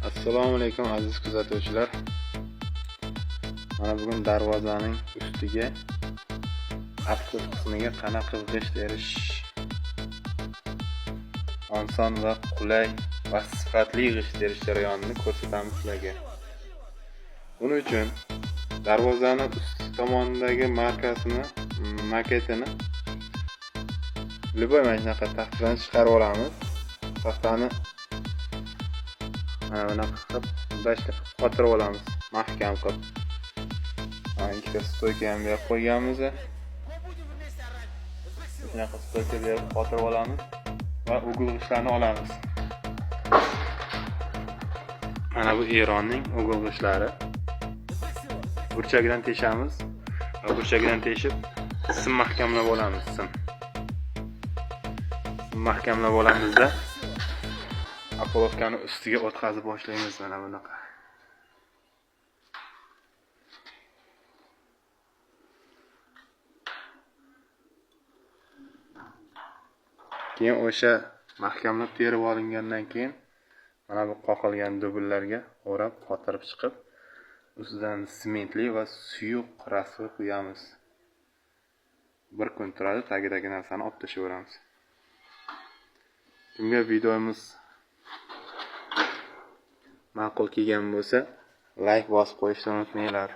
Assalomu alaykum aziz kuzatuvchilar. Mana bugun darvozaning ustiga asl qismiga qanaqa g'isht terish oson va qulay va sifatli g'isht terish jarayonini ko'rsatamiz sizlarga. Buning uchun darvozaning ust tomonidagi maketini любой mashinaqa taxtadan chiqarib olamiz. Taxtani mana bunaqa qilib bashta qotirib olamiz, mahkam qilib. Ikkita stoyka ham berib qo'yganmiz. Bunaqa stoyka berib qotirib olamiz va ugl g'ishtlarni olamiz. Mana bu Eronning ugl g'ishtlari. Burchagidan teshamiz va burchagidan teshib sim mahkamlab olamiz. Mahkamlab olamizda apolovkani ustiga o'tkazib boshlaymiz mana bunaqa. Keyin o'sha mahkamlab terib olingandan keyin mana bu qoqilgan dubullarga o'rab qotirib chiqib, ustidan sementli va suyuq rasva quyamiz. Bir kun turadi, tagidagi narsani olib tashlayveramiz. Kimga videomiz ma'qul kelgan bo'lsa, like bosib qo'yishni unutmanglar.